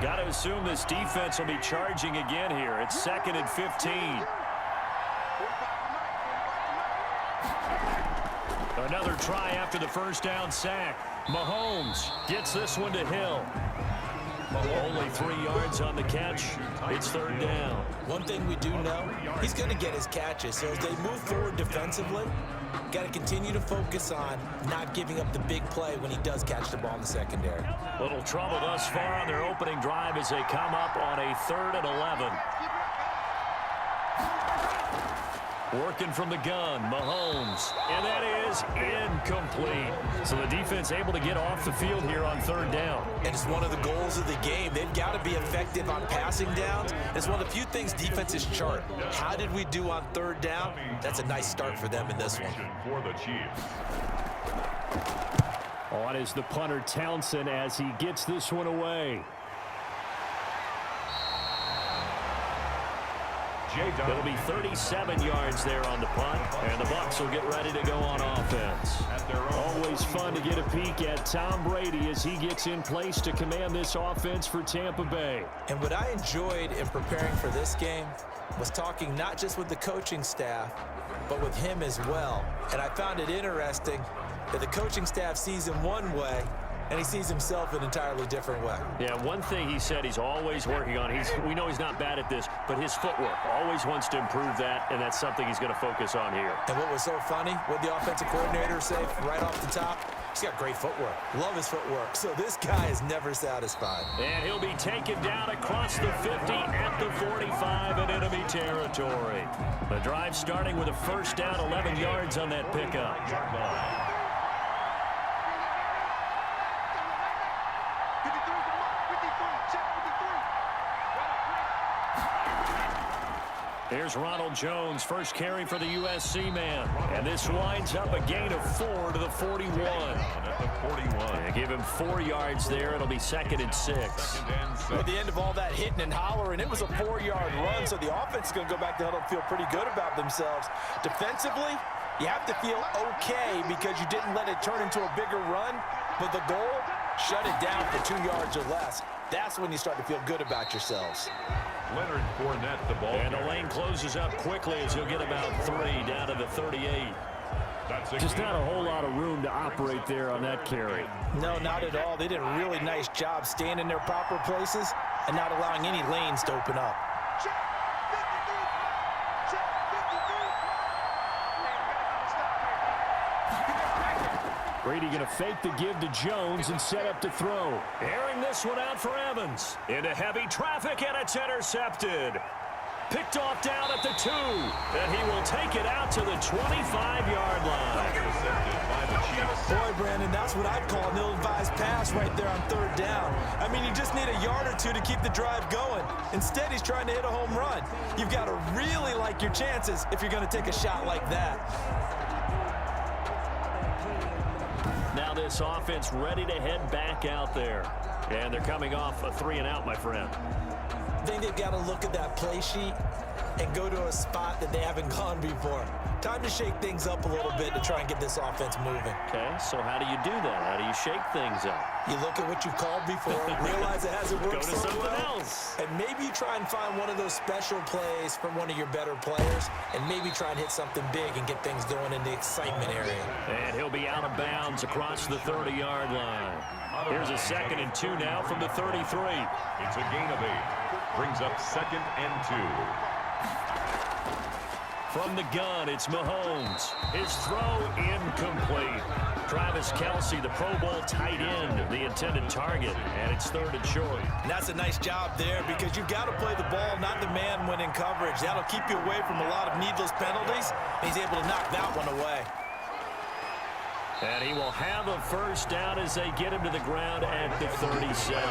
Got to assume this defense will be charging again here. It's 2nd and 15. Another try after the first down sack. Mahomes gets this one to Hill. Only 3 yards on the catch. It's 3rd down. One thing we do know, he's going to get his catches. So as they move forward defensively, got to continue to focus on not giving up the big play when he does catch the ball in the secondary. Little trouble thus far on their opening drive as they come up on a 3rd and 11. Working from the gun, Mahomes. And that is incomplete. So the defense able to get off the field here on 3rd down. And it's one of the goals of the game. They've got to be effective on passing downs. It's one of the few things defenses chart. How did we do on 3rd down? That's a nice start for them in this one. For the Chiefs. On is the punter Townsend as he gets this one away. It'll be 37 yards there on the punt, and the Bucs will get ready to go on offense. Always fun to get a peek at Tom Brady as he gets in place to command this offense for Tampa Bay. And what I enjoyed in preparing for this game was talking not just with the coaching staff, but with him as well. And I found it interesting that the coaching staff sees him one way, and he sees himself an entirely different way. Yeah, one thing he said he's always working on, we know he's not bad at this, but his footwork, always wants to improve that, and that's something he's going to focus on here. And what was so funny, what the offensive coordinator say right off the top, he's got great footwork. Love his footwork. So this guy is never satisfied. And he'll be taken down across the 50 at the 45 in enemy territory. The drive starting with a first down, 11 yards on that pickup. Here's Ronald Jones, first carry for the USC man. And this winds up a gain of 4 to the 41. At the 41. And give him 4 yards there. It'll be 2nd and 6. At the end of all that hitting and hollering, it was a 4-yard run, so the offense is going to go back to huddle and feel pretty good about themselves. Defensively, you have to feel okay because you didn't let it turn into a bigger run, but the goal, shut it down for 2 yards or less. That's when you start to feel good about yourselves. Leonard Fournette, the ball. And the lane closes up quickly as he'll get about 3 down to the 38. Just not a whole lot of room to operate there on that carry. No, not at all. They did a really nice job staying in their proper places and not allowing any lanes to open up. Brady going to fake the give to Jones and set up to throw. Airing this one out for Evans. Into heavy traffic, and it's intercepted. Picked off down at the 2. And he will take it out to the 25-yard line. Boy, Brandon, that's what I'd call an ill-advised pass right there on 3rd down. I mean, you just need a yard or 2 to keep the drive going. Instead, he's trying to hit a home run. You've got to really like your chances if you're going to take a shot like that. Now this offense ready to head back out there. And they're coming off a 3-and-out, my friend. I think they've got to look at that play sheet and go to a spot that they haven't gone before. Time to shake things up a little bit to try and get this offense moving. Okay, so how do you do that? How do you shake things up? You look at what you've called before, realize it hasn't worked Go to so something well, else. and maybe you try and find one of those special plays from one of your better players, and maybe try and hit something big and get things going in the excitement area. And he'll be out of bounds across the 30-yard line. Here's a 2nd and 2 now from the 33. It's a gain of 8. Brings up 2nd and 2. From the gun, it's Mahomes. His throw incomplete. Travis Kelce, the Pro Bowl tight end, the intended target, and it's 3rd and short. And that's a nice job there because you've got to play the ball, not the man when in coverage. That'll keep you away from a lot of needless penalties, and he's able to knock that one away. And he will have a first down as they get him to the ground at the 37.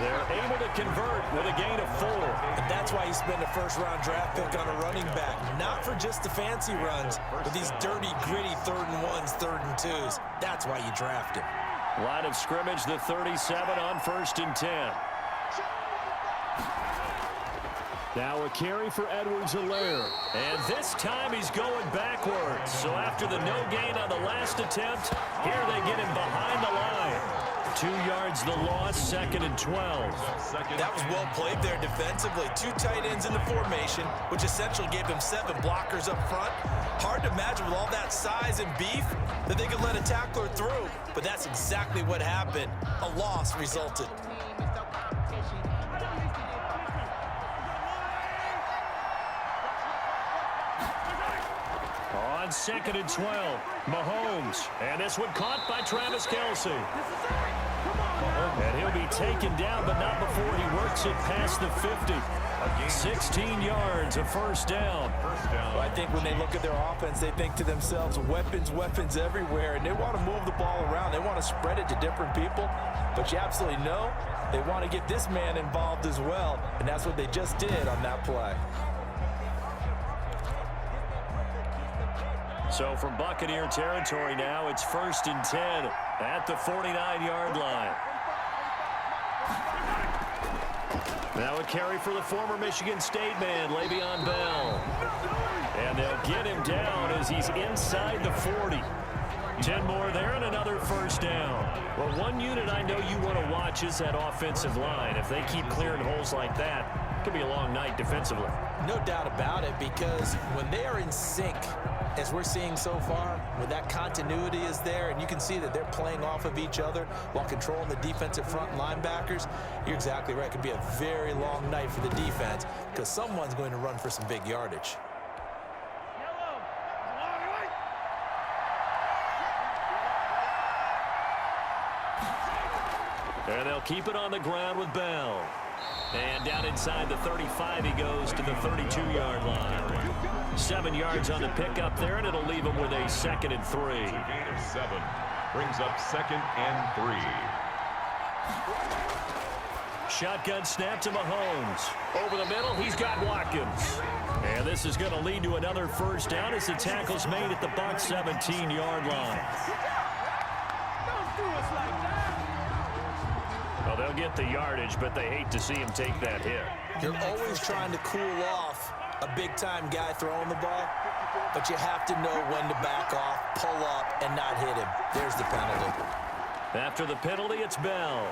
They're able to convert with a gain of 4. And that's why you spend a first-round draft pick on a running back. Not for just the fancy runs, but these dirty, gritty 3rd and 1s, 3rd and 2s. That's why you draft him. Line of scrimmage, the 37 on 1st and 10. Now a carry for Edwards-Helaire. And this time he's going backwards. So after the no gain on the last attempt, here they get him behind the line. 2 yards the loss, 2nd and 12. That was well played there defensively. 2 tight ends in the formation, which essentially gave them 7 blockers up front. Hard to imagine with all that size and beef that they could let a tackler through, but that's exactly what happened. A loss resulted. On 2nd and 12, Mahomes. And this one caught by Travis Kelce. And he'll be taken down, but not before he works it past the 50. 16 yards, a first down. Well, I think when they look at their offense, they think to themselves, weapons, weapons everywhere, and they want to move the ball around. They want to spread it to different people, but you absolutely know they want to get this man involved as well, and that's what they just did on that play. So from Buccaneer territory now, it's 1st and 10 at the 49-yard line. Now a carry for the former Michigan State man, Le'Veon Bell. And they'll get him down as he's inside the 40. 10 more there and another first down. Well, one unit I know you want to watch is that offensive line. If they keep clearing holes like that, it could be a long night defensively. No doubt about it, because when they are in sync, as we're seeing so far, when that continuity is there and you can see that they're playing off of each other while controlling the defensive front linebackers, you're exactly right. It could be a very long night for the defense because someone's going to run for some big yardage. And they'll keep it on the ground with Bell. And down inside the 35, he goes to the 32-yard line. 7 yards on the pickup there, and it'll leave him with a 2nd and 3. A gain of 7 brings up 2nd and 3. Shotgun snap to Mahomes. Over the middle, he's got Watkins. And this is going to lead to another first down as the tackle's made at the Bucs 17-yard line. Well, they'll get the yardage, but they hate to see him take that hit. You're always trying to cool off a big-time guy throwing the ball, but you have to know when to back off, pull up, and not hit him. There's the penalty. After the penalty, it's Bell.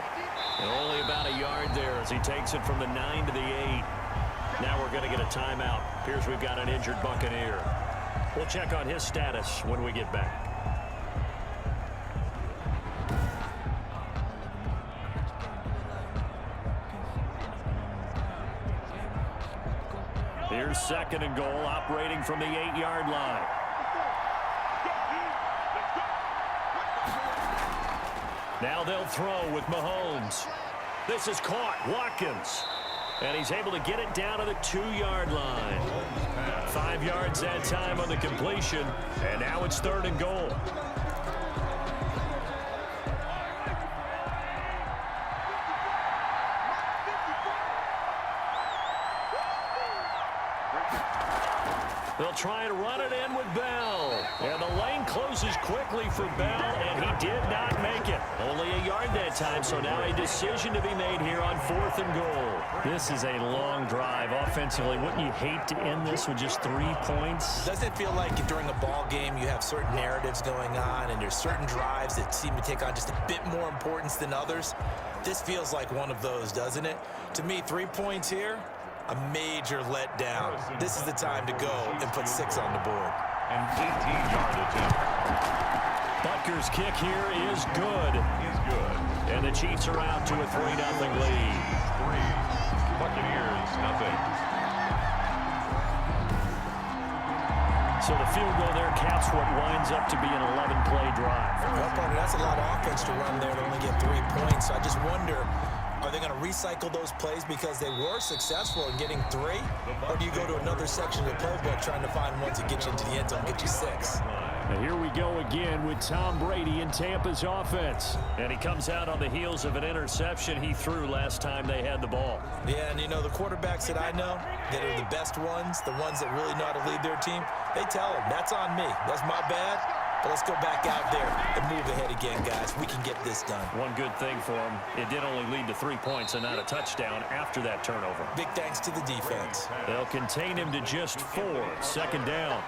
And only about a yard there as he takes it from the 9 to the 8. Now we're going to get a timeout. Appears we've got an injured Buccaneer. We'll check on his status when we get back. Here's 2nd and goal, operating from the 8-yard line. Now they'll throw with Mahomes. This is caught, Watkins. And he's able to get it down to the 2-yard line. 5 yards that time on the completion, and now it's 3rd and goal. They'll try and run it in with Bell. And the lane closes quickly for Bell, and he did not make it. Only a yard that time, so now a decision to be made here on 4th and goal. This is a long drive offensively. Wouldn't you hate to end this with just 3 points? Doesn't it feel like during a ball game you have certain narratives going on and there's certain drives that seem to take on just a bit more importance than others? This feels like one of those, doesn't it? To me, 3 points here, a major letdown. This is the time to go and put 6 on the board. An 18-yard attempt. Butker's kick here is good. And the Chiefs are out to a 3-0 lead. 3. Buccaneers, nothing. So the field goal there caps what winds up to be an 11-play drive. Well, partner, that's a lot of offense to run there to only get 3 points. So I just wonder, are they going to recycle those plays because they were successful in getting 3? Or do you go to another section of the playbook trying to find ones that get you into the end zone, get you 6? And here we go again with Tom Brady in Tampa's offense. And he comes out on the heels of an interception he threw last time they had the ball. Yeah, and you know, the quarterbacks that I know that are the best ones, the ones that really know how to lead their team, they tell them, that's on me. That's my bad. But let's go back out there and move ahead again, guys. We can get this done. One good thing for him, it did only lead to 3 points and not a touchdown after that turnover. Big thanks to the defense. They'll contain him to just 4. 2nd down.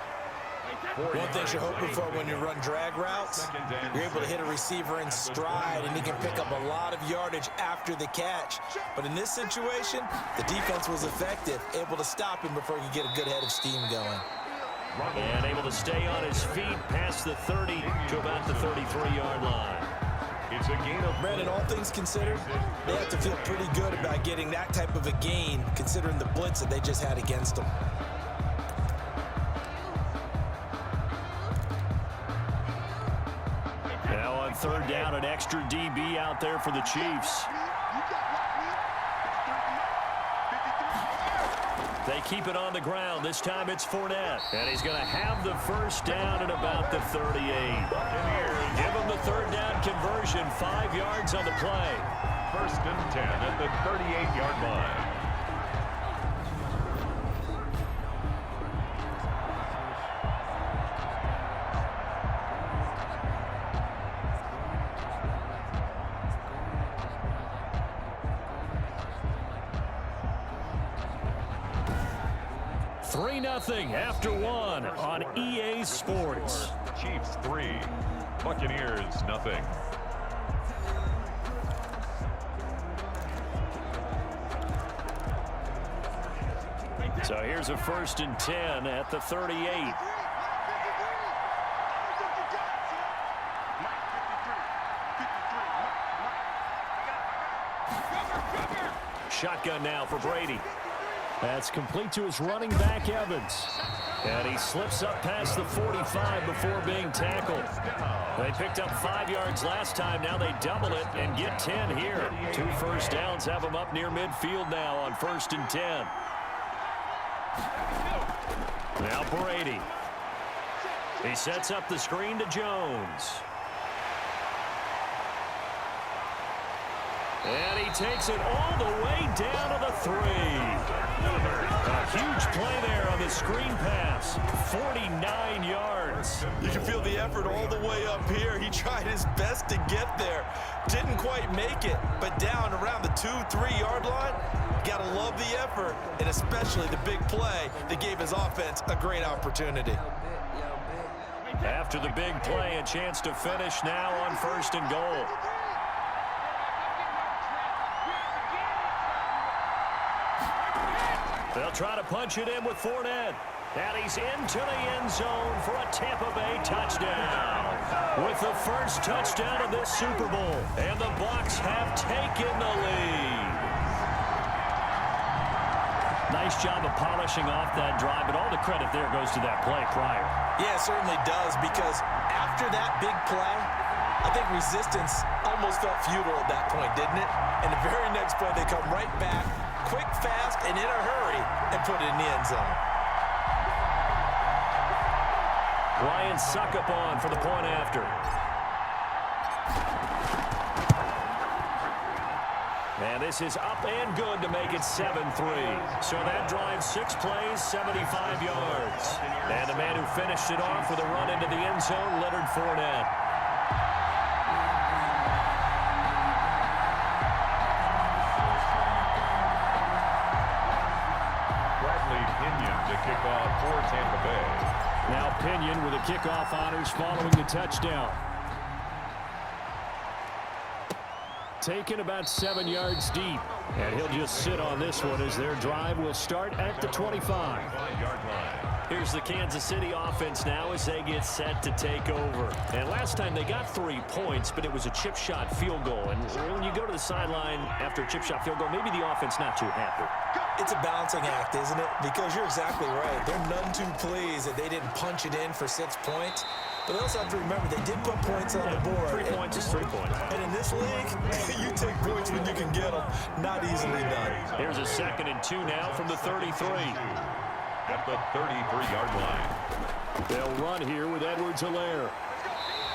One thing you're hoping for when you run drag routes, you're able to hit a receiver in stride, and he can pick up a lot of yardage after the catch. But in this situation, the defense was effective, able to stop him before he could get a good head of steam going. And able to stay on his feet past the 30 to about the 33-yard line. It's a gain of... Brandon, all things considered, they have to feel pretty good about getting that type of a gain, considering the blitz that they just had against them. Now on third down, an extra DB out there for the Chiefs. They keep it on the ground. This time it's Fournette. And he's going to have the first down at about the 38. Give him the third down conversion. 5 yards on the play. First and 10 at the 38-yard line. Nothing after one on EA Sports. Chiefs 3, Buccaneers nothing. So here's a first and 10 at the 38. Shotgun now for Brady. That's complete to his running back, Evans. And he slips up past the 45 before being tackled. They picked up 5 yards last time. Now they double it and get 10 here. 2 first downs have them up near midfield now on first and 10. Now Brady. He sets up the screen to Jones. And he takes it all the way down to the 3. A huge play there on the screen pass. 49 yards. You can feel the effort all the way up here. He tried his best to get there. Didn't quite make it, but down around the 2-3 yard line. Gotta love the effort, and especially the big play that gave his offense a great opportunity. After the big play, a chance to finish now on first and goal. They'll try to punch it in with Fournette. And he's into the end zone for a Tampa Bay touchdown. With the first touchdown of this Super Bowl. And the Bucs have taken the lead. Nice job of polishing off that drive, but all the credit there goes to that play prior. Yeah, it certainly does, because after that big play, I think resistance almost felt futile at that point, didn't it? And the very next play, they come right back, quick, fast, and in a hurry, and put it in the end zone. Ryan Suckup on for the point after. And this is up and good to make it 7-3. So that drives 6 plays, 75 yards. And the man who finished it off with a run into the end zone, Leonard Fournette. To kick off for Tampa Bay. Now Pinion with a kickoff honors following the touchdown. Taken about 7 yards deep. And he'll just sit on this one as their drive will start at the 25-yard line. Here's the Kansas City offense now as they get set to take over. And last time they got 3 points, but it was a chip shot field goal. And when you go to the sideline after a chip shot field goal, maybe the offense not too happy. It's a balancing act, isn't it? Because you're exactly right. They're none too pleased that they didn't punch it in for 6 points. But they also have to remember they did put points on the board. 3 points is 3 points. And in this league, you take points when you can get them. Not easily done. Here's a 2nd and 2 now from the 33. At the 33-yard line. They'll run here with Edwards-Helaire.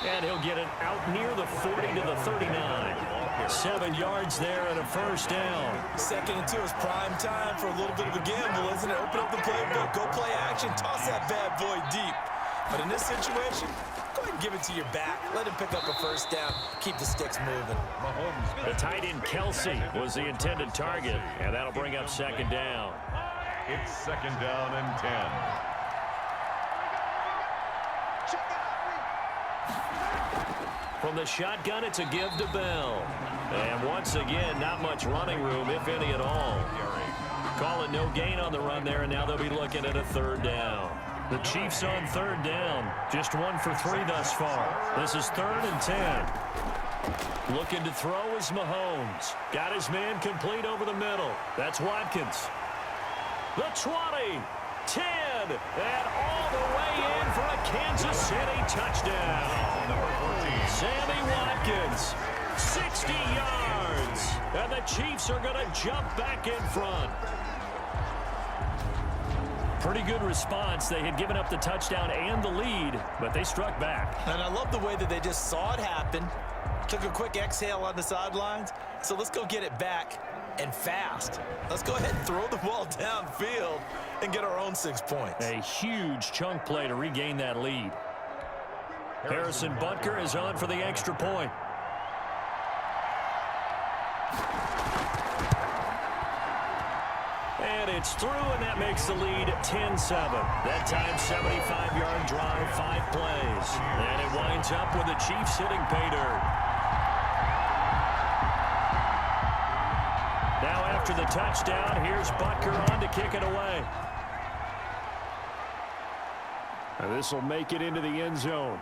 And he'll get it out near the 40 to the 39. 7 yards there and a first down. 2nd and 2 is prime time for a little bit of a gamble, isn't it? Open up the playbook, go play action, toss that bad boy deep. But in this situation, go ahead and give it to your back. Let him pick up a first down. Keep the sticks moving. The tight end Kelsey was the intended target, and that'll bring up 2nd down. It's 2nd down and 10. From the shotgun, it's a give to Bell. And once again, not much running room, if any at all. Call it no gain on the run there, and now they'll be looking at a third down. The Chiefs on third down. Just 1 for 3 thus far. This is 3rd and 10. Looking to throw is Mahomes. Got his man complete over the middle. That's Watkins. The 20, 10, and all the way in for a Kansas City touchdown. Number 14. Sammy Watkins, 60 yards. And the Chiefs are going to jump back in front. Pretty good response. They had given up the touchdown and the lead, but they struck back. And I love the way that they just saw it happen, took a quick exhale on the sidelines. So let's go get it back, and fast. Let's go ahead and throw the ball downfield and get our own 6 points. A huge chunk play to regain that lead. Harrison Butker is on for the extra point. And it's through, and that makes the lead 10-7. That time, 75-yard drive, 5 plays. And it winds up with the Chiefs hitting pay dirt. Now after the touchdown, here's Butker on to kick it away. This will make it into the end zone.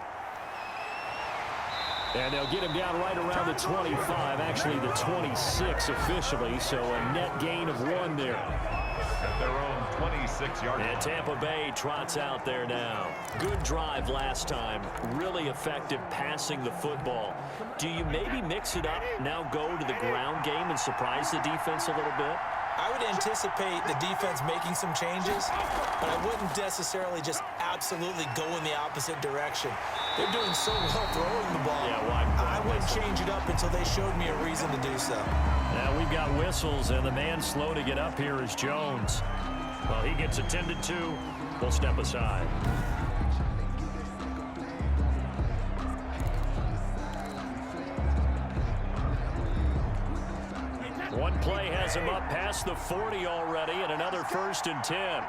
And they'll get him down right around the 25, actually the 26 officially, so a net gain of 1 there. At their own 26-yard line. And Tampa Bay trots out there now. Good drive last time. Really effective passing the football. Do you maybe mix it up, now go to the ground game and surprise the defense a little bit? I would anticipate the defense making some changes, but I wouldn't necessarily just absolutely go in the opposite direction. They're doing so well throwing the ball. Yeah, well, I wouldn't change it up until they showed me a reason to do so. Now we've got whistles, and the man slow to get up here is Jones. Well, he gets attended to. We'll step aside. One play has him up past the 40 already, and another 1st and 10.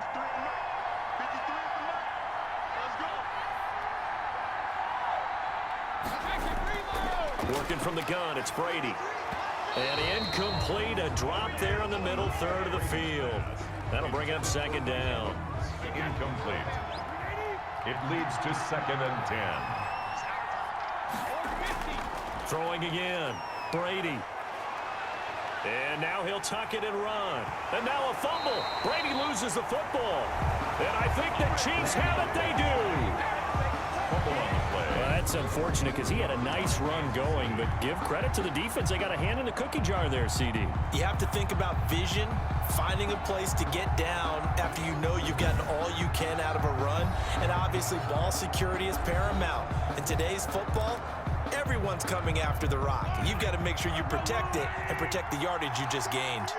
Working from the gun, it's Brady. And incomplete, a drop there in the middle third of the field. That'll bring up 2nd down. Incomplete. It leads to 2nd and 10. Throwing again, Brady. And now he'll tuck it and run. And now a fumble. Brady loses the football. And I think the Chiefs have it. They do. Fumble on the play. Well, that's unfortunate because he had a nice run going, but give credit to the defense. They got a hand in the cookie jar there, CD. You have to think about vision, finding a place to get down after you know you've gotten all you can out of a run. And obviously ball security is paramount. In today's football, everyone's coming after the rock. You've got to make sure you protect it and protect the yardage you just gained.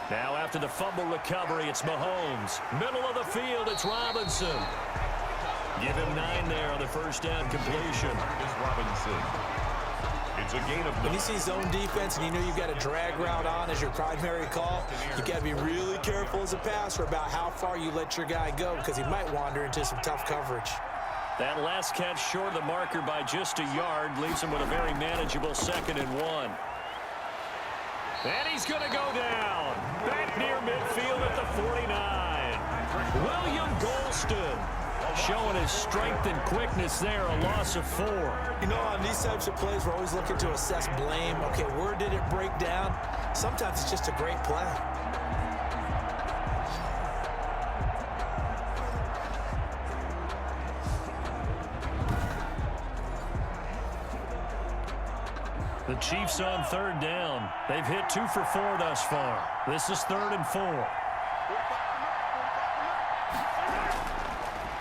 Now after the fumble recovery, it's Mahomes. Middle of the field, it's Robinson. Give him 9 there on the 1st down completion. Is Robinson. It's a gain of 9. When you see zone defense and you know you've got a drag route on as your primary call, you've got to be really careful as a passer about how far you let your guy go because he might wander into some tough coverage. That last catch short of the marker by just a yard leaves him with a very manageable 2nd and 1. And he's going to go down. Back near midfield at the 49. William Golston showing his strength and quickness there, a loss of 4. You know, on these types of plays, we're always looking to assess blame. Okay, where did it break down? Sometimes it's just a great play. The Chiefs on 3rd down. They've hit 2 for 4 thus far. This is 3rd and 4.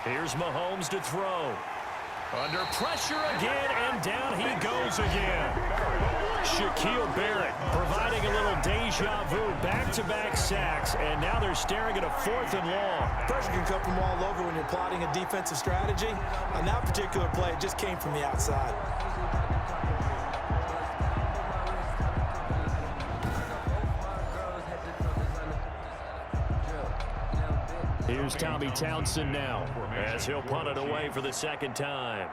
Here's Mahomes to throw. Under pressure again, and down he goes again. Shaquille Barrett providing a little deja vu, back-to-back sacks, and now they're staring at a 4th and long. Pressure can come from all over when you're plotting a defensive strategy. On that particular play, it just came from the outside. Here's Tommy Townsend now, as he'll punt it away for the 2nd time.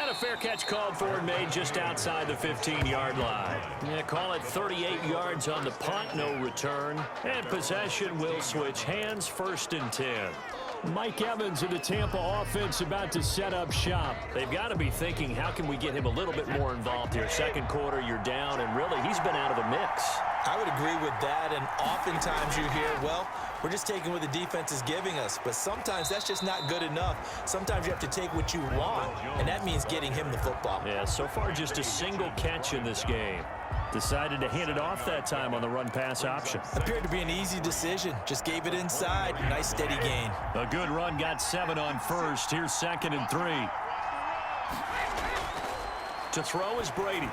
And a fair catch called for and made just outside the 15-yard line. Yeah, call it 38 yards on the punt, no return. And possession will switch hands, 1st and 10. Mike Evans of the Tampa offense about to set up shop. They've got to be thinking, how can we get him a little bit more involved here? Second quarter, you're down, and really, he's been out of the mix. I would agree with that, and oftentimes you hear, well, we're just taking what the defense is giving us, but sometimes that's just not good enough. Sometimes you have to take what you want, and that means getting him the football. Yeah, so far just a single catch in this game. Decided to hand it off that time on the run-pass option. Appeared to be an easy decision. Just gave it inside. Nice, steady gain. A good run, got 7 on first. Here's 2nd and 3. To throw is Brady.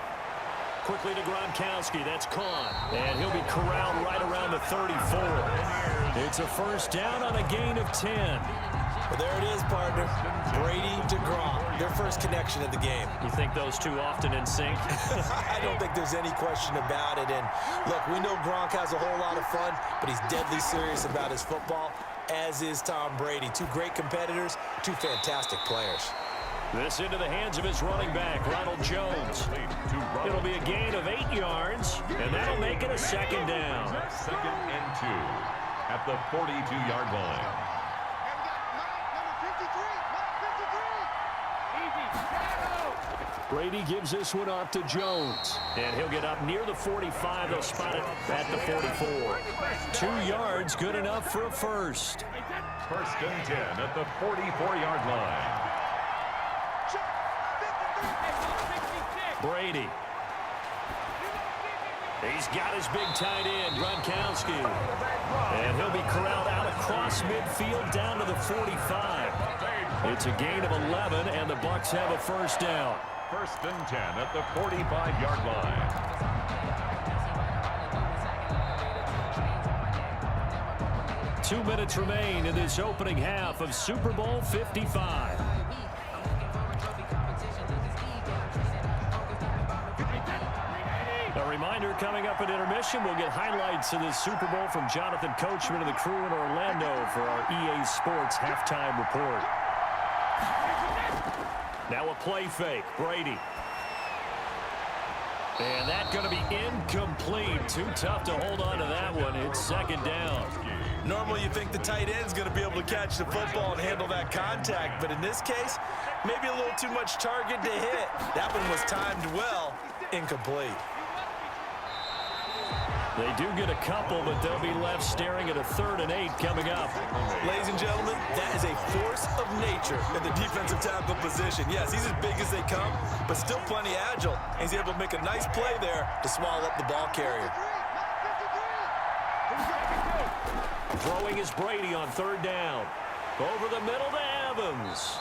Quickly to Gronkowski. That's caught. And he'll be corralled right around the 34. It's a first down on a gain of 10. Well, there it is, partner. Brady to Gronk, their first connection of the game. You think those two often in sync? I don't think there's any question about it. And, look, we know Gronk has a whole lot of fun, but he's deadly serious about his football, as is Tom Brady. Two great competitors, two fantastic players. This into the hands of his running back, Ronald Jones. It'll be a gain of 8 yards, and that'll make it a 2nd down. 2nd and 2 at the 42-yard line. Brady gives this one off to Jones. And he'll get up near the 45. They'll spot it at the 44. 2 yards, good enough for a first. 1st and 10 at the 44-yard line. Brady. He's got his big tight end, Gronkowski. And he'll be corralled out across midfield down to the 45. It's a gain of 11, and the Bucs have a first down. 1st and 10 at the 45-yard line. Two minutes remain in this opening half of Super Bowl 55. A reminder, coming up at intermission, we'll get highlights of this Super Bowl from Jonathan Coachman and the crew in Orlando for our EA Sports halftime report. Now a play fake, Brady. And that's going to be incomplete. Too tough to hold on to that one. It's 2nd down. Normally you think the tight end's going to be able to catch the football and handle that contact, but in this case, maybe a little too much target to hit. That one was timed well, incomplete. They do get a couple, but they'll be left staring at a 3rd and 8 coming up. Ladies and gentlemen, that is a force of nature in the defensive tackle position. Yes, he's as big as they come, but still plenty agile. He's able to make a nice play there to swallow up the ball carrier. Throwing is Brady on 3rd down. Over the middle to Evans.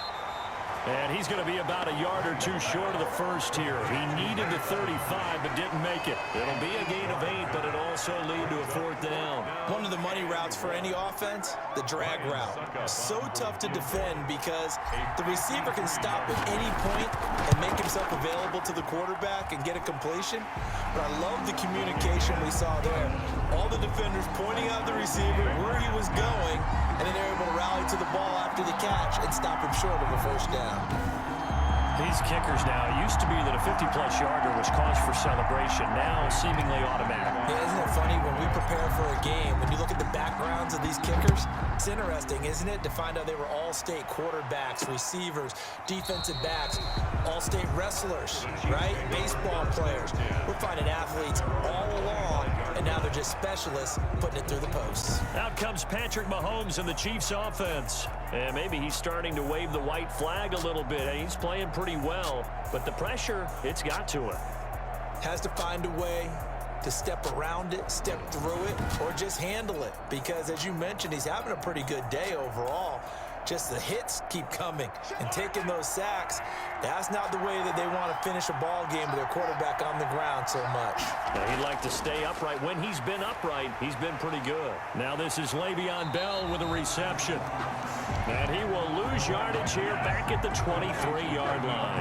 And he's going to be about a yard or 2 short of the first here. He needed the 35, but didn't make it. It'll be a gain of 8, but it also lead to a 4th down. One of the money routes for any offense, the drag route. So tough to defend because the receiver can stop at any point and make himself available to the quarterback and get a completion. But I love the communication we saw there. All the defenders pointing out the receiver where he was going, and then they're able to rally to the ball after the catch and stop him short of a first down. These kickers now, it used to be that a 50-plus yarder was cause for celebration. Now, seemingly automatic. Yeah, isn't it funny when we prepare for a game, when you look at the backgrounds of these kickers, it's interesting, isn't it, to find out they were all-state quarterbacks, receivers, defensive backs, all-state wrestlers, right? Baseball players. We're finding athletes all along, and now they're just specialists putting it through the posts. Out comes Patrick Mahomes in the Chiefs offense. And maybe he's starting to wave the white flag a little bit. He's playing pretty well, but the pressure, it's got to him. Has to find a way to step around it, step through it, or just handle it. Because as you mentioned, he's having a pretty good day overall. Just the hits keep coming and taking those sacks. That's not the way that they want to finish a ball game with their quarterback on the ground so much. Now, he'd like to stay upright. When he's been upright, he's been pretty good. Now this is Le'Veon Bell with a reception. And he will lose yardage here back at the 23-yard line.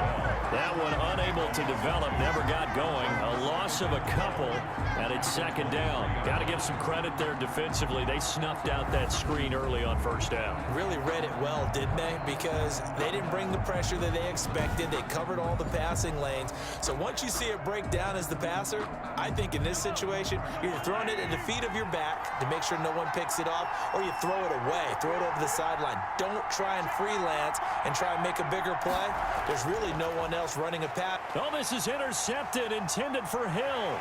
That one unable to develop, never got going. A loss of a couple, and it's second down. Got to give some credit there defensively. They snuffed out that screen early on first down. Really read it well, didn't they? Because they didn't bring the pressure that they expected. They covered all the passing lanes. So once you see it break down as the passer, I think in this situation, you're either throwing it at the feet of your back to make sure no one picks it off, or you throw it away, throw it over the sideline. Don't try and freelance and try and make a bigger play. There's really no one else running a pass. Oh, this is intercepted, intended for Hill.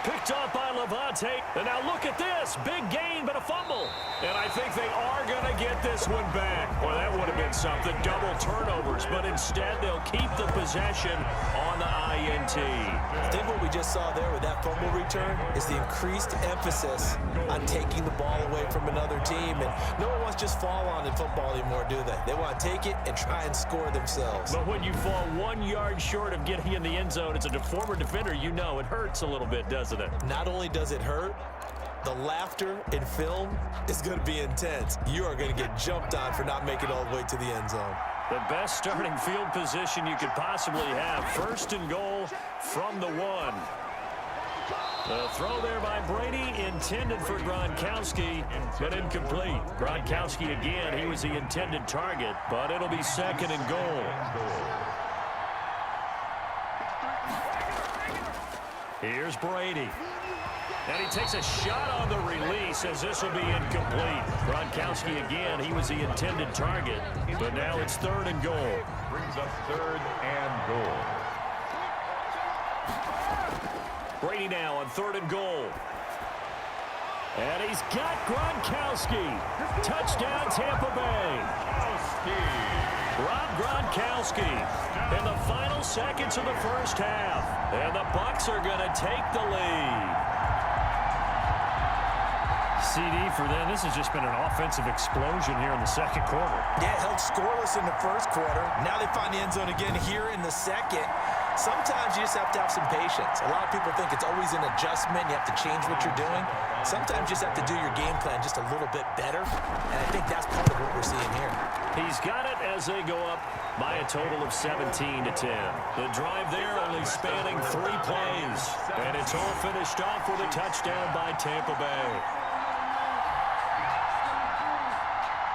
Picked off by Levante. And now look at this. Big gain, but a fumble. And I think they are going to get this one back. Well, that would have been something. Double turnovers. But instead, they'll keep the possession on the INT. I think what we just saw there with that fumble return is the increased emphasis on taking the ball away from another team. And no one wants to just fall on in football anymore, do they? They want to take it and try and score themselves. But when you fall 1 yard short of getting in the end zone, it's a former defender, you know it hurts a little bit, doesn't it? Not only does it hurt, the laughter in film is going to be intense. You are going to get jumped on for not making it all the way to the end zone. The best starting field position you could possibly have. First and goal from the 1. The throw there by Brady, intended for Gronkowski, but incomplete. Gronkowski again, he was the intended target, but it'll be second and goal. Here's Brady. And he takes a shot on the release as this will be incomplete. Gronkowski again, he was the intended target, but now it's third and goal. Brings up third and goal. Brady now on third and goal. And he's got Gronkowski. Touchdown, Tampa Bay. Rob Gronkowski in the final seconds of the first half. And the Bucs are going to take the lead. CD for them, this has just been an offensive explosion here in the second quarter. Yeah, held scoreless in the first quarter. Now they find the end zone again here in the second. Sometimes you just have to have some patience. A lot of people think it's always an adjustment. You have to change what you're doing. Sometimes you just have to do your game plan just a little bit better. And I think that's part of what we're seeing here. He's got it as they go up by a total of 17-10. The drive there only spanning 3 plays. And it's all finished off with a touchdown by Tampa Bay.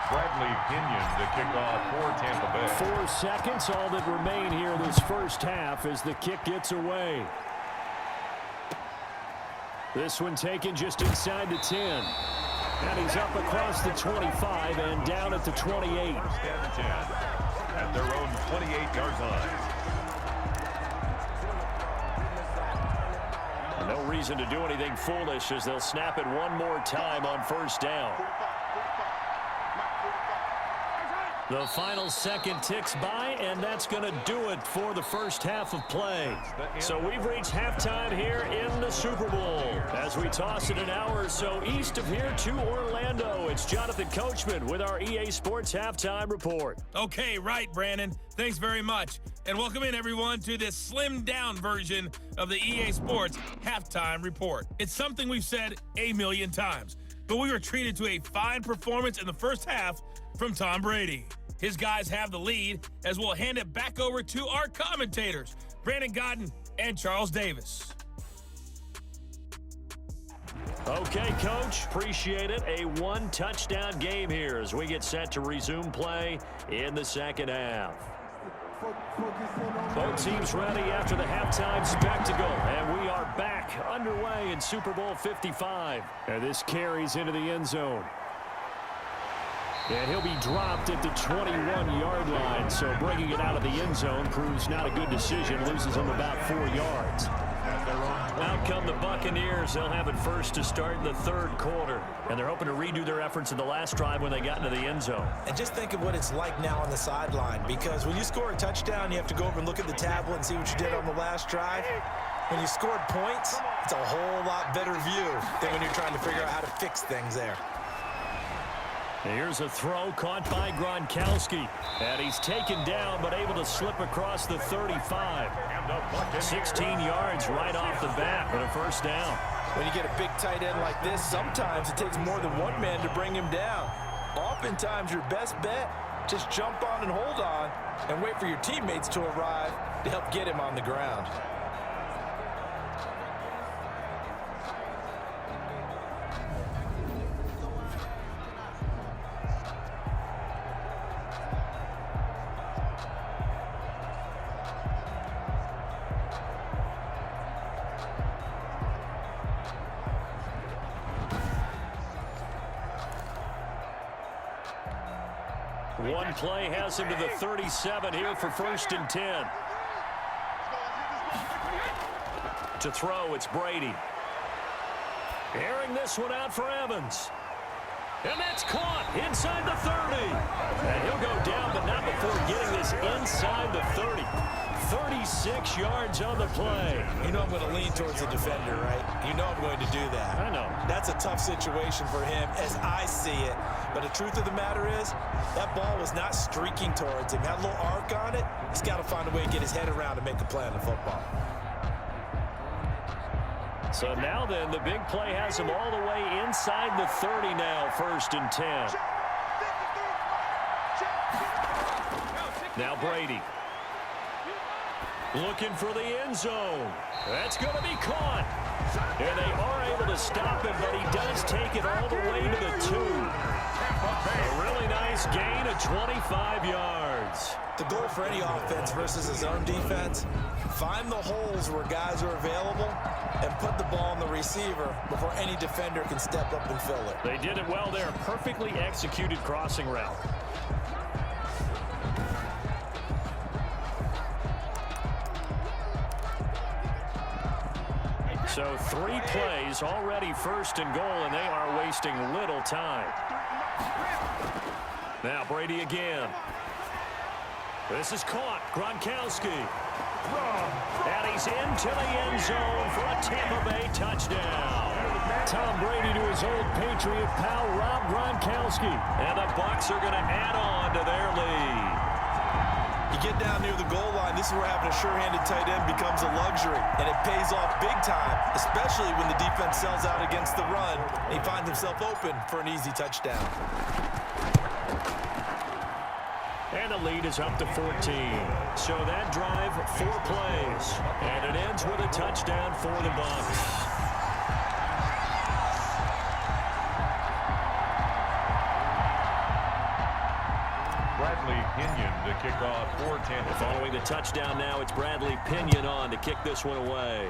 Bradley Pinion to kick off for Tampa Bay. 4 seconds, all that remain here this first half as the kick gets away. This one taken just inside the 10. And he's up across the 25 and down at the 28. First and 10 at their own 28-yard line. No reason to do anything foolish as they'll snap it one more time on first down. The final second ticks by, and that's going to do it for the first half of play. So we've reached halftime here in the Super Bowl. As we toss it an hour or so east of here to Orlando, it's Jonathan Coachman with our EA Sports Halftime Report. Okay, right, Brandon. Thanks very much. And welcome in, everyone, to this slimmed-down version of the EA Sports Halftime Report. It's something we've said a million times, but we were treated to a fine performance in the first half from Tom Brady. His guys have the lead as we'll hand it back over to our commentators, Brandon Godden and Charles Davis. Okay, Coach, appreciate it. A 1-touchdown game here as we get set to resume play in the second half. Both teams ready after the halftime spectacle, and we are back underway in Super Bowl 55. And this carries into the end zone. And he'll be dropped at the 21-yard line, so bringing it out of the end zone proves not a good decision, loses him about 4 yards. Out come the Buccaneers. They'll have it first to start in the third quarter, and they're hoping to redo their efforts in the last drive when they got into the end zone. And just think of what it's like now on the sideline, because when you score a touchdown, you have to go over and look at the tablet and see what you did on the last drive. When you scored points, it's a whole lot better view than when you're trying to figure out how to fix things there. Here's a throw caught by Gronkowski. And he's taken down but able to slip across the 35. 16 yards right off the bat, but a first down. When you get a big tight end like this, sometimes it takes more than one man to bring him down. oftentimes your best bet, just jump on and hold on and wait for your teammates to arrive to help get him on the ground. One play has him to the 37 here for 1st and 10. To throw, it's Brady. Airing this one out for Evans. And that's caught inside the 30. And he'll go down, but not before getting this inside the 30. 36 yards on the play. You know I'm going to lean towards the defender, right? You know I'm going to do that. I know. That's a tough situation for him as I see it. But the truth of the matter is, that ball was not streaking towards him. Had a little arc on it. He's got to find a way to get his head around and make a play on the football. So now then, the big play has him all the way inside the 30 now, 1st and 10. Now Brady. Looking for the end zone. That's going to be caught. And they are able to stop him, but he does take it all the way to the 2. A really nice gain of 25 yards. The goal for any offense versus his own defense, find the holes where guys are available and put the ball on the receiver before any defender can step up and fill it. They did it well there. Perfectly executed crossing route. So 3 plays, already 1st and goal, and they are wasting little time. Now Brady again. This is caught. Gronkowski. And he's into the end zone for a Tampa Bay touchdown. Tom Brady to his old Patriot pal, Rob Gronkowski. And the Bucs are going to add on to their lead. You get down near the goal line, this is where having a sure-handed tight end becomes a luxury, and it pays off big time, especially when the defense sells out against the run, and he finds himself open for an easy touchdown. And the lead is up to 14. So that drive, 4 plays, and it ends with a touchdown for the Bucs. Pinion to kick off for Tampa. Following the touchdown now, it's Bradley Pinion on to kick this one away.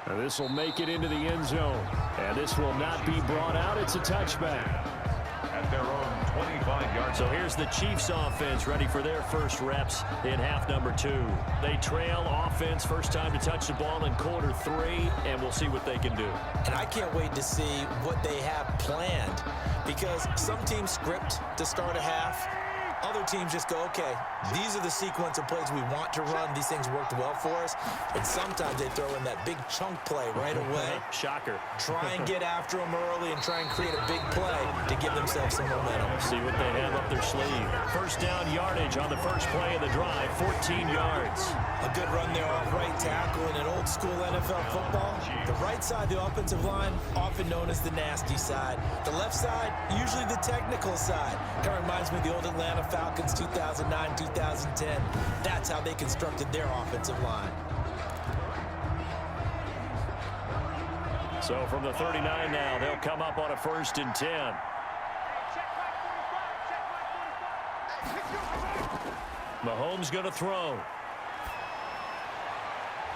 And this will make it into the end zone. And this will not be brought out. It's a touchback. At their own 25-yard. So here's the Chiefs offense ready for their first reps in half number 2. They trail offense, first time to touch the ball in quarter 3, and we'll see what they can do. And I can't wait to see what they have planned, because some teams script to start a half. Other teams just go, okay, these are the sequence of plays we want to run. These things worked well for us. And sometimes they throw in that big chunk play right away. Shocker. Try and get after them early and try and create a big play to give themselves some momentum. See what they have up their sleeve. First down yardage on the first play of the drive, 14 yards. A good run there off right tackle in an old school NFL football. The right side, the offensive line, often known as the nasty side. The left side, usually the technical side. Kind of reminds me of the old Atlanta Falcons 2009, 2010. That's how they constructed their offensive line. So from the 39 now, they'll come up on a 1st and 10. Mahomes going to throw.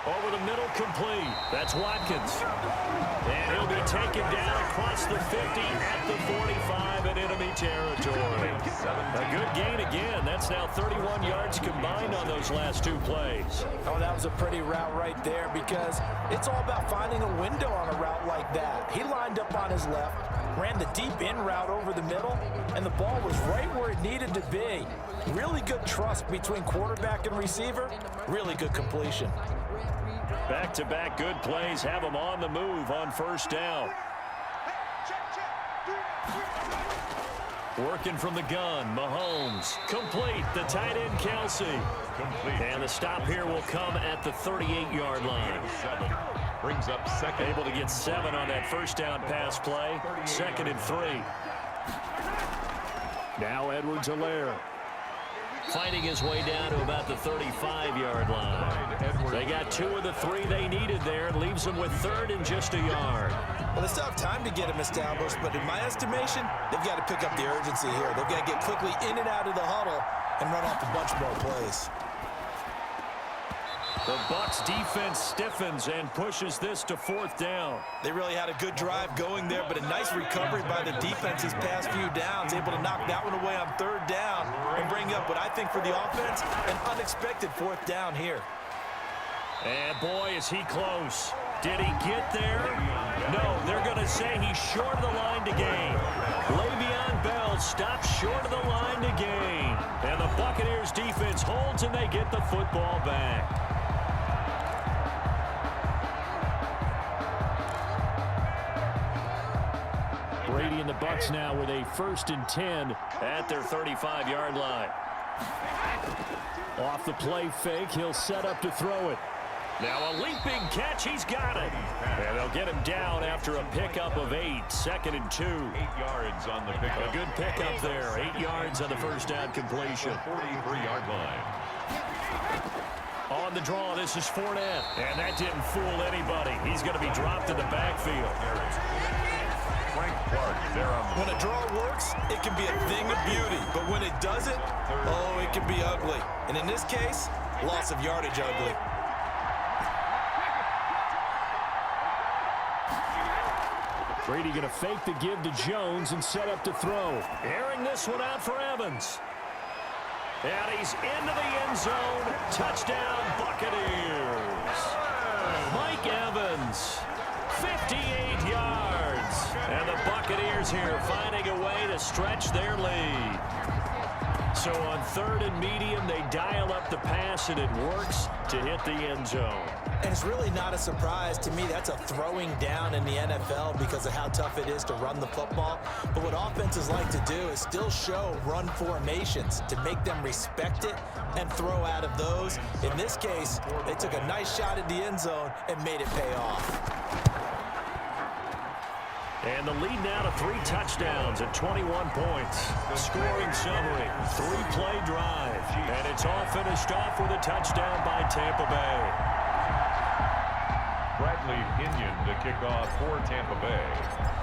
Over the middle, complete. That's Watkins. And he'll be taken down across the 50 at the 45 in enemy territory. A good gain again. That's now 31 yards combined on those last 2 plays. Oh, that was a pretty route right there, because it's all about finding a window on a route like that. He lined up on his left, ran the deep in route over the middle, and the ball was right where it needed to be. Really good trust between quarterback and receiver. Really good completion. Back-to-back good plays have them on the move on first down. Working from the gun, Mahomes. Complete, the tight end, Kelsey. Complete. And the stop here will come at the 38-yard line. Brings up second. Able to get 7 on that first down pass play. 2nd and 3. Now Edwards-Helaire fighting his way down to about the 35-yard line. They got 2 of the 3 they needed there. And leaves them with 3rd and just a yard. Well, they still have time to get him established, but in my estimation, they've got to pick up the urgency here. They've got to get quickly in and out of the huddle and run off a bunch more plays. The Bucs defense stiffens and pushes this to 4th down. They really had a good drive going there, but a nice recovery by the defense these past few downs, able to knock that one away on 3rd down and bring up what I think for the offense, an unexpected 4th down here. And boy, is he close. Did he get there? No, they're going to say he's short of the line to gain. Le'Veon Bell stops short of the line to gain. And the Buccaneers defense holds and they get the football back. Brady and the Bucs now with a 1st and 10 at their 35-yard line. Off the play fake, he'll set up to throw it. Now a leaping catch, he's got it. And they'll get him down after a pickup of 8, 2nd and 2. 8 yards on the pickup. A good pickup there, 8 yards on the first down completion. 43-yard line. On the draw, this is Fournette. And that didn't fool anybody. He's going to be dropped in the backfield. When a draw works, it can be a thing of beauty. But when it doesn't, oh, it can be ugly. And in this case, loss of yardage ugly. Brady going to fake the give to Jones and set up to throw. Airing this one out for Evans. And he's into the end zone. Touchdown, Buccaneers. Mike Evans, 58 yards. And the Buccaneers here finding a way to stretch their lead. So on 3rd and medium, they dial up the pass, and it works to hit the end zone. And it's really not a surprise to me. That's a throwing down in the NFL because of how tough it is to run the football. But what offenses like to do is still show run formations to make them respect it and throw out of those. In this case, they took a nice shot at the end zone and made it pay off. And the lead now to 3 touchdowns at 21 points. The scoring summary, 3-play drive. And it's all finished off with a touchdown by Tampa Bay. Bradley Pinion to kick off for Tampa Bay.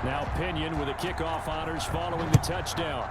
Now Pinion with the kickoff honors following the touchdown.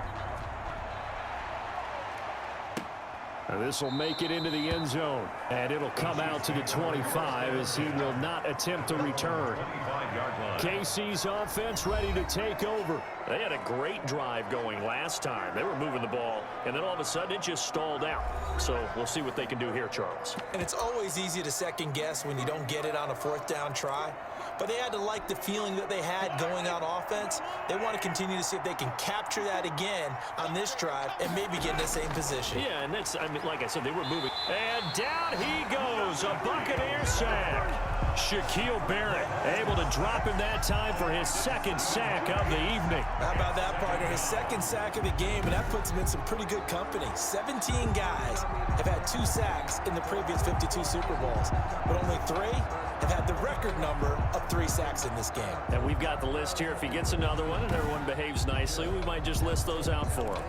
This will make it into the end zone, and it'll come out to the 25 as he will not attempt to return. 25-yard line. KC's offense ready to take over. They had a great drive going last time. They were moving the ball, and then all of a sudden it just stalled out. So we'll see what they can do here, Charles. And it's always easy to second guess when you don't get it on a 4th down try. But they had to like the feeling that they had going on offense. They want to continue to see if they can capture that again on this drive and maybe get in the same position. Yeah, and that's, I mean, like I said, they were moving. And down he goes, a Buccaneer sack. Shaquille Barrett able to drop him that time for his 2nd sack of the evening. How about that, partner? His 2nd sack of the game, and that puts him in some pretty good company. 17 guys have had 2 sacks in the previous 52 Super Bowls, but only 3 have had the record number of 3 sacks in this game. And we've got the list here. If he gets another one and everyone behaves nicely, we might just list those out for him.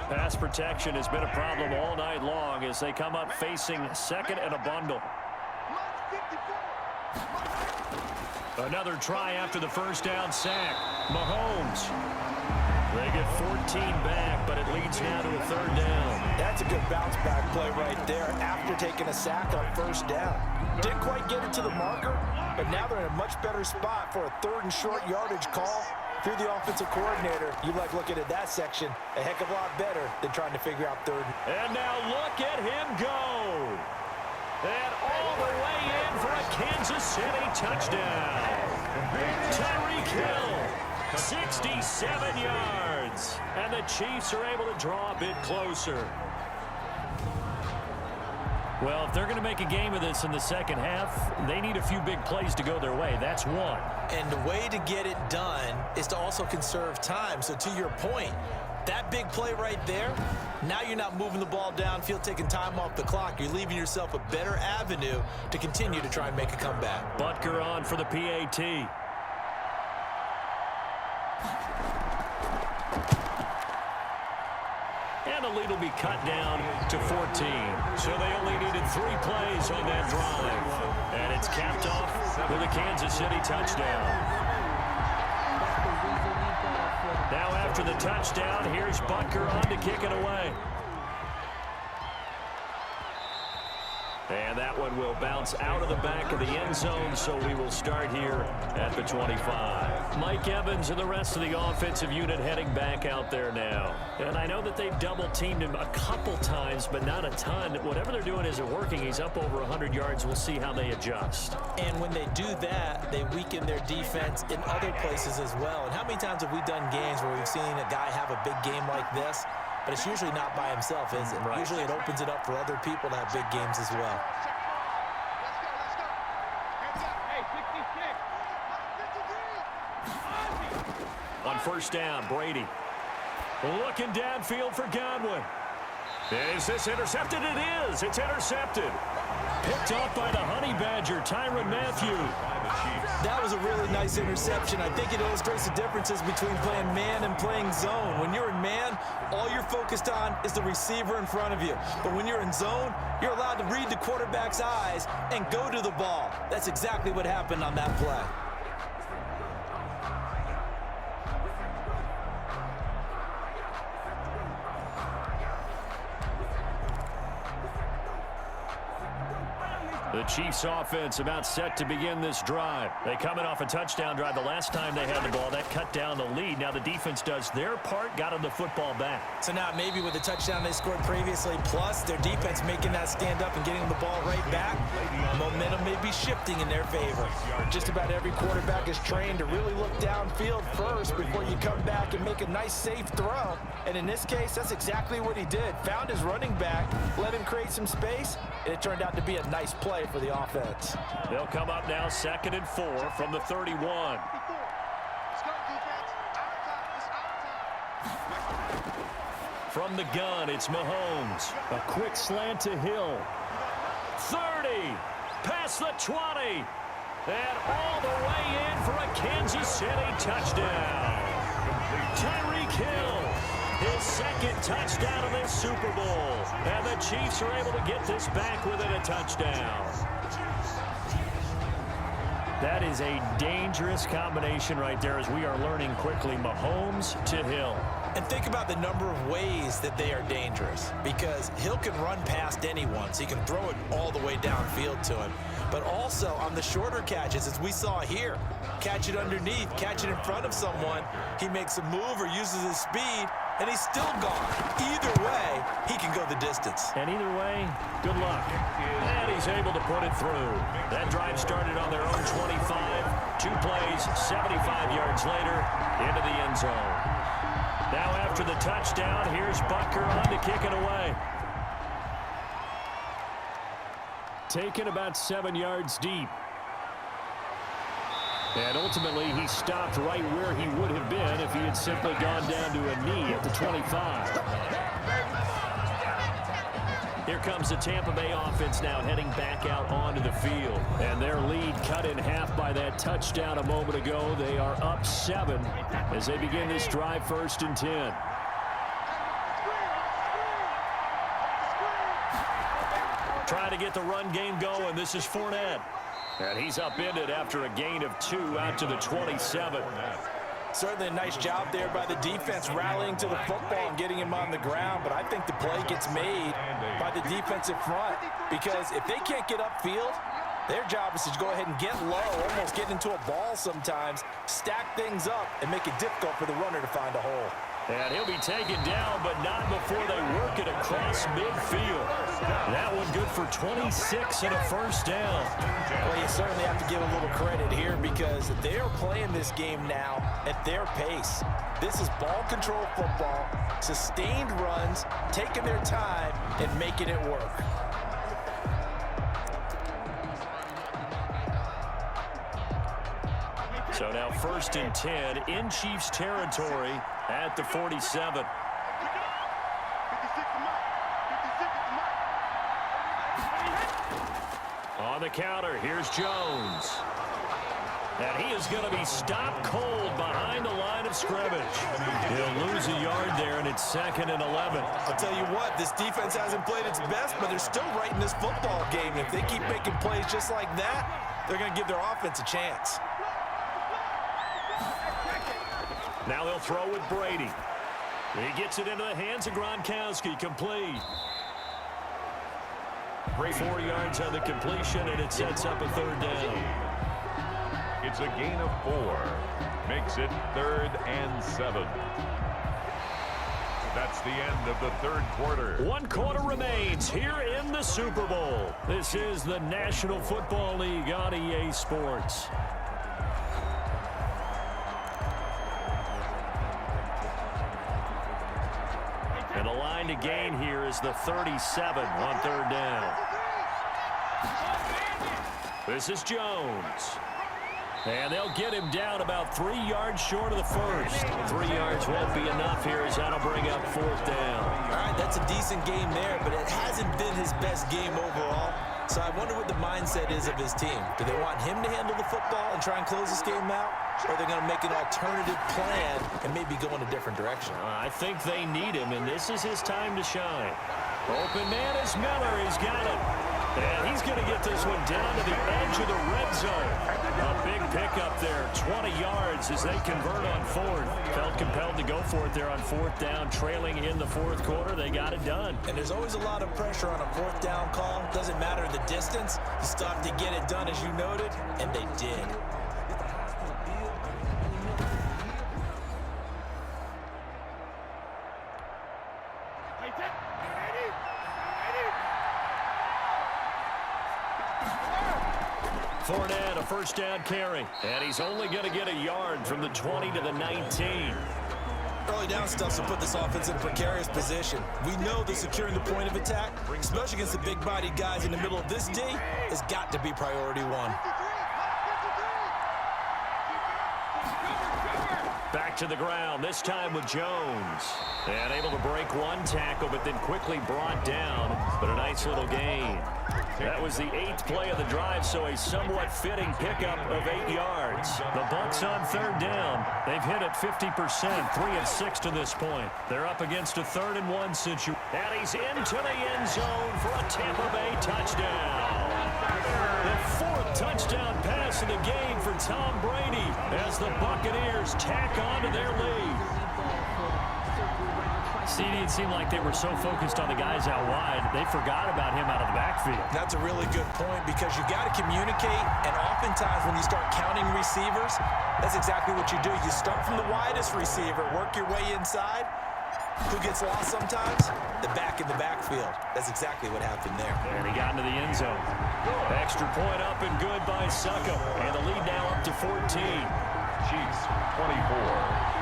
Pass protection has been a problem all night long as they come up facing 2nd and a bundle. Another try after the first down sack. Mahomes. They get 14 back, but it leads now to a 3rd down. That's a good bounce back play right there after taking a sack on 1st down. Didn't quite get it to the marker, but now they're in a much better spot for a 3rd and short yardage call. If you're the offensive coordinator, you like looking at that section a heck of a lot better than trying to figure out 3rd. And now look at him go. And all the way in for a Kansas City touchdown. Tyreek Hill, 67 yards. And the Chiefs are able to draw a bit closer. Well, if they're going to make a game of this in the second half, they need a few big plays to go their way. That's one. And the way to get it done is to also conserve time. So to your point, That big play right there, now you're not moving the ball downfield, taking time off the clock. You're leaving yourself a better avenue to continue to try and make a comeback. Butker on for the PAT. And the lead will be cut down to 14. So they only needed 3 plays on that drive. And it's capped off with a Kansas City touchdown. Now after the touchdown, here's Butker on to kick it away. And that one will bounce out of the back of the end zone, so we will start here at the 25. Mike Evans and the rest of the offensive unit heading back out there now. And I know that they've double-teamed him a couple times, but not a ton. Whatever they're doing isn't working. He's up over 100 yards. We'll see how they adjust. And when they do that, they weaken their defense in other places as well. And how many times have we done games where we've seen a guy have a big game like this? But it's usually not by himself, is it? Right. Usually it opens it up for other people to have big games as well. On first down, Brady. Looking downfield for Godwin. Is this intercepted? It is. It's intercepted. Picked off by the Honey Badger, Tyrann Mathieu. That was a really nice interception. I think it illustrates the differences between playing man and playing zone. When you're in man, all you're focused on is the receiver in front of you. But when you're in zone, you're allowed to read the quarterback's eyes and go to the ball. That's exactly what happened on that play. The Chiefs offense about set to begin this drive. They coming off a touchdown drive the last time they had the ball. That cut down the lead. Now the defense does their part, got them the football back. So now maybe with the touchdown they scored previously, plus their defense making that stand up and getting the ball right back, momentum may be shifting in their favor. Just about every quarterback is trained to really look downfield first before you come back and make a nice safe throw. And in this case, that's exactly what he did. Found his running back, let him create some space, and it turned out to be a nice play for the offense. They'll come up now 2nd and 4 from the 31. From the gun, it's Mahomes. A quick slant to Hill. 30, past the 20, and all the way in for a Kansas City touchdown. Tyreek Hill, his 2nd touchdown of this Super Bowl. And the Chiefs are able to get this back within a touchdown. That is a dangerous combination right there, as we are learning quickly. Mahomes to Hill. And think about the number of ways that they are dangerous, because Hill can run past anyone, so you can throw it all the way downfield to him. But also on the shorter catches, as we saw here, catch it underneath, catch it in front of someone, he makes a move or uses his speed, and he's still gone. Either way, he can go the distance. And either way, good luck. And he's able to put it through. That drive started on their own 25. 2 plays, 75 yards later, into the end zone. Now after the touchdown, here's Butker on to kick it away. Taken about 7 yards deep. And ultimately, he stopped right where he would have been if he had simply gone down to a knee at the 25. Here comes the Tampa Bay offense now heading back out onto the field. And their lead cut in half by that touchdown a moment ago. They are up 7 as they begin this drive, 1st and 10. Trying to get the run game going. This is Fournette. And he's upended after a gain of 2 out to the 27. Certainly a nice job there by the defense rallying to the football and getting him on the ground. But I think the play gets made by the defensive front, because if they can't get upfield, their job is to go ahead and get low, almost get into a ball sometimes, stack things up, and make it difficult for the runner to find a hole. And he'll be taken down, but not before they work it across midfield. That one good for 26 and a 1st down. Well, you certainly have to give a little credit here, because they are playing this game now at their pace. This is ball control football, sustained runs, taking their time, and making it work. So now 1st and 10 in Chiefs territory at the 47. On the counter, here's Jones. And he is going to be stopped cold behind the line of scrimmage. He'll lose a yard there, and it's 2nd and 11. I'll tell you what, this defense hasn't played its best, but they're still right in this football game. If they keep making plays just like that, they're going to give their offense a chance. Now they'll throw with Brady. He gets it into the hands of Gronkowski, complete. 4 yards on the completion, and it sets up a 3rd down. It's a gain of 4. Makes it 3rd and 7. That's the end of the 3rd quarter. 1 quarter remains here in the Super Bowl. This is the National Football League on EA Sports. And the line to gain here is the 37 on 3rd down. This is Jones. And they'll get him down about 3 yards short of the first. 3 yards won't be enough here as that'll bring up 4th down. All right, that's a decent game there, but it hasn't been his best game overall. So I wonder what the mindset is of his team. Do they want him to handle the football and try and close this game out? Or are they going to make an alternative plan and maybe go in a different direction? I think they need him, and this is his time to shine. Open man is Miller. He's got it. And he's going to get this one down to the edge of the red zone. A big pickup there, 20 yards as they convert on 4th. Felt compelled to go for it there on 4th down, trailing in the 4th quarter. They got it done. And there's always a lot of pressure on a 4th down call. Doesn't matter the distance. You still have to get it done, as you noted, and they did. Fournette, a 1st down carry. And he's only going to get a yard from the 20 to the 19. Early down stuff to put this offense in a precarious position. We know that securing the point of attack, especially against the big-bodied guys in the middle of this D, has got to be priority 1. Back to the ground, this time with Jones. And able to break 1 tackle, but then quickly brought down. But a nice little gain. That was the 8th play of the drive, so a somewhat fitting pickup of 8 yards. The Bucs on 3rd down. They've hit it 50%, 3 of 6 to this point. They're up against a 3rd and 1 situation. And he's into the end zone for a Tampa Bay touchdown. The 4th touchdown pass of the game for Tom Brady as the Buccaneers tack on to their lead. CD, it seemed like they were so focused on the guys out wide, they forgot about him out of the backfield. That's a really good point because you got to communicate, and oftentimes when you start counting receivers, that's exactly what you do. You start from the widest receiver, work your way inside. Who gets lost sometimes? The back in the backfield. That's exactly what happened there. And he got into the end zone. Extra point up and good by Succo. And the lead now up to 14. Chiefs 24.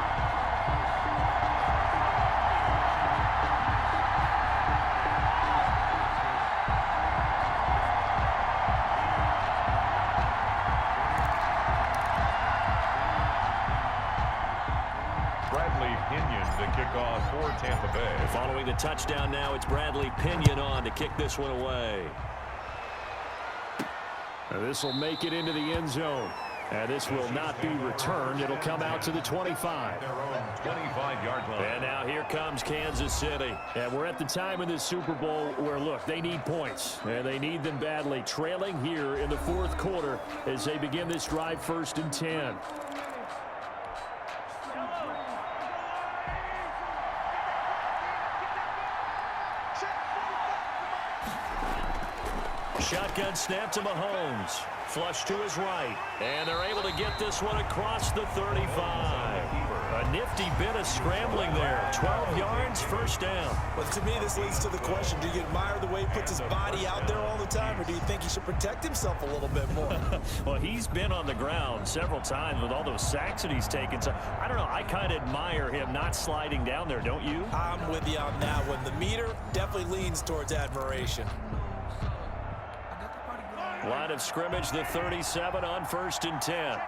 Kickoff for Tampa Bay. Following the touchdown now, it's Bradley Pinion on to kick this one away. This will make it into the end zone. And this will not be returned. It'll come out to the 25. Their own 25-yard line. And now here comes Kansas City. And we're at the time in this Super Bowl where, look, they need points. And they need them badly. Trailing here in the 4th quarter as they begin this drive 1st and 10. Shotgun snap to Mahomes. Flush to his right. And they're able to get this one across the 35. A nifty bit of scrambling there. 12 yards, 1st down. But to me, this leads to the question, do you admire the way he puts his body out there all the time, or do you think he should protect himself a little bit more? Well, he's been on the ground several times with all those sacks that he's taken. So, I don't know. I kind of admire him not sliding down there, don't you? I'm with you on that one. The meter definitely leans towards admiration. Line of scrimmage, the 37 on 1st and 10.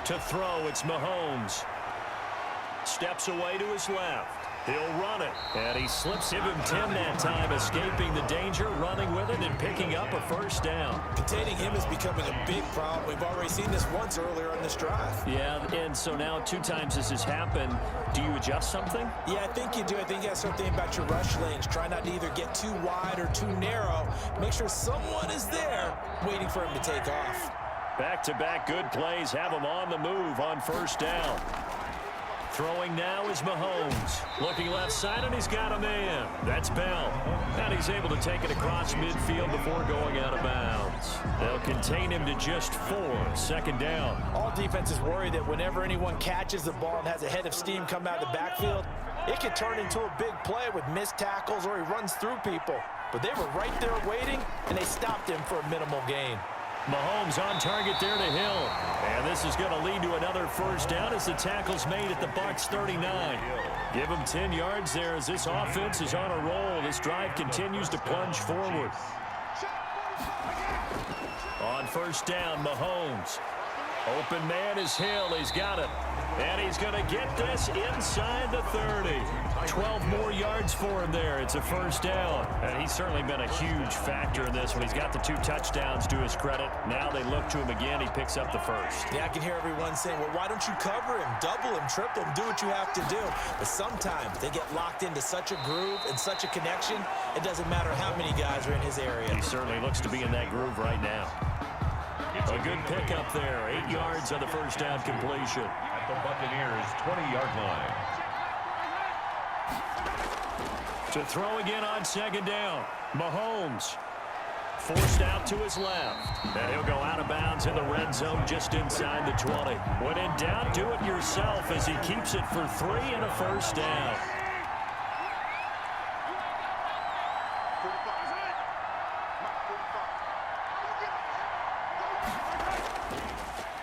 To throw, it's Mahomes. Steps away to his left. He'll run it, and he slips. Give him 10 that time, escaping the danger, running with it, and picking up a first down. Containing him is becoming a big problem. We've already seen this once earlier on this drive. Yeah, and so now 2 times this has happened. Do you adjust something? Yeah, I think you do. I think you have to start thinking about your rush lanes. Try not to either get too wide or too narrow. Make sure someone is there waiting for him to take off. Back-to-back good plays have him on the move on first down. Throwing now is Mahomes. Looking left side, and he's got a man. That's Bell. And he's able to take it across midfield before going out of bounds. They'll contain him to just 4. Second down. All defenses worry that whenever anyone catches the ball and has a head of steam come out of the backfield, it can turn into a big play with missed tackles or he runs through people. But they were right there waiting, and they stopped him for a minimal gain. Mahomes on target there to Hill. And this is going to lead to another first down as the tackle's made at the Bucs 39. Give him 10 yards there as this offense is on a roll. This drive continues to plunge forward. On first down, Mahomes. Open man is Hill. He's got it. And he's going to get this inside the 30. 12 more yards for him there. It's a first down. And he's certainly been a huge factor in this one. He's got the 2 touchdowns to his credit. Now they look to him again. He picks up the first. Yeah, I can hear everyone saying, well, why don't you cover him, double him, triple him, do what you have to do. But sometimes they get locked into such a groove and such a connection, it doesn't matter how many guys are in his area. He certainly looks to be in that groove right now. A good pickup there. 8 yards on the first down completion. At the Buccaneers' 20-yard line. To throw again on second down. Mahomes forced out to his left. And he'll go out of bounds in the red zone just inside the 20. When in doubt, do it yourself as he keeps it for 3 and a first down.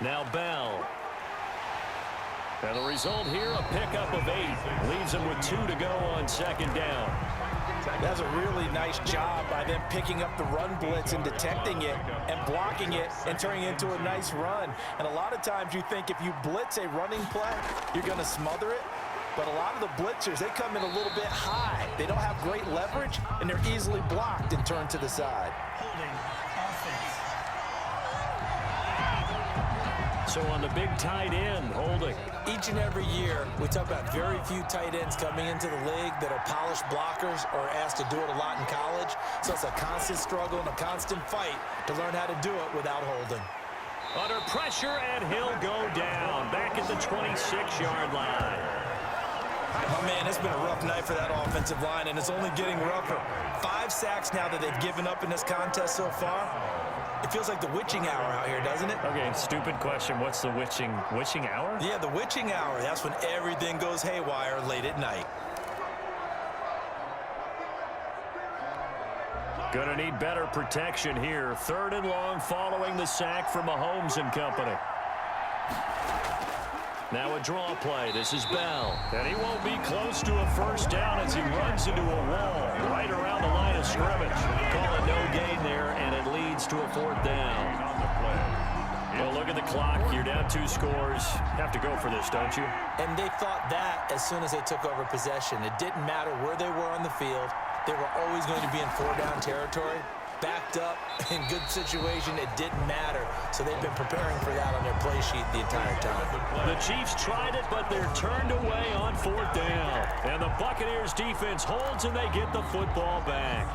Now Bell. And the result here, a pickup of 8. Leaves him with 2 to go on second down. That's a really nice job by them picking up the run blitz and detecting it and blocking it and turning it into a nice run. And a lot of times you think if you blitz a running play, you're going to smother it. But a lot of the blitzers, they come in a little bit high. They don't have great leverage, and they're easily blocked and turned to the side. So on the big tight end, holding. Each and every year, we talk about very few tight ends coming into the league that are polished blockers or asked to do it a lot in college. So it's a constant struggle and a constant fight to learn how to do it without holding. Under pressure, and he'll go down. Back at the 26-yard line. Oh, man, it's been a rough night for that offensive line, and it's only getting rougher. 5 sacks now that they've given up in this contest so far. It feels like the witching hour out here, doesn't it? Okay, stupid question. What's the witching hour? Yeah, the witching hour. That's when everything goes haywire late at night. Gonna need better protection here. 3rd and long following the sack from Mahomes and company. Now a draw play. This is Bell. And he won't be close to a first down as he runs into a wall right around the line of scrimmage. Call it no gain there, and it leads to a 4th down. Well, look at the clock. You're down 2 scores. Have to go for this, don't you? And they thought that as soon as they took over possession. It didn't matter where they were on the field. They were always going to be in 4-down territory. Backed up, in good situation, it didn't matter. So they've been preparing for that on their play sheet the entire time. The Chiefs tried it, but they're turned away on 4th down. And the Buccaneers defense holds, and they get the football back.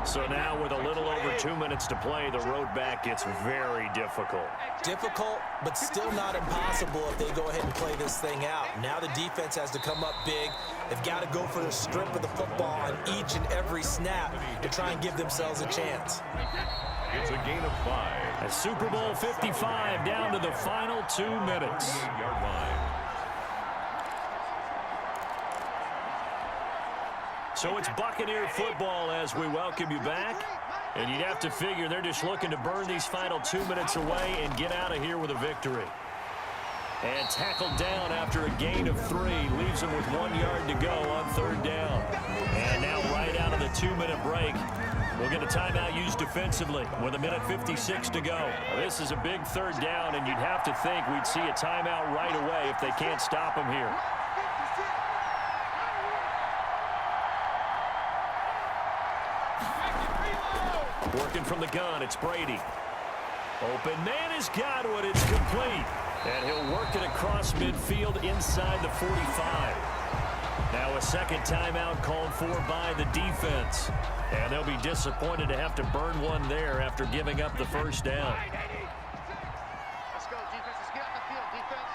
So now with a little over 2 minutes to play, the road back gets very difficult. Difficult, but still not impossible if they go ahead and play this thing out. Now the defense has to come up big. They've got to go for the strip of the football on each and every snap to try and give themselves a chance. It's a gain of 5. A Super Bowl 55 down to the final 2 minutes. 8-yard line. So it's Buccaneer football as we welcome you back. And you'd have to figure they're just looking to burn these final 2 minutes away and get out of here with a victory. And tackled down after a gain of 3. Leaves them with 1 yard to go on 3rd down. And now right out of the 2-minute break, we'll get a timeout used defensively with 1:56 to go. This is a big 3rd down, and you'd have to think we'd see a timeout right away if they can't stop them here. Working from the gun, it's Brady. Open man has got what it's complete. And he'll work it across midfield inside the 45. Now a second timeout called for by the defense. And they'll be disappointed to have to burn one there after giving up the first down. Let's go, defense. Let's get out the field, defense.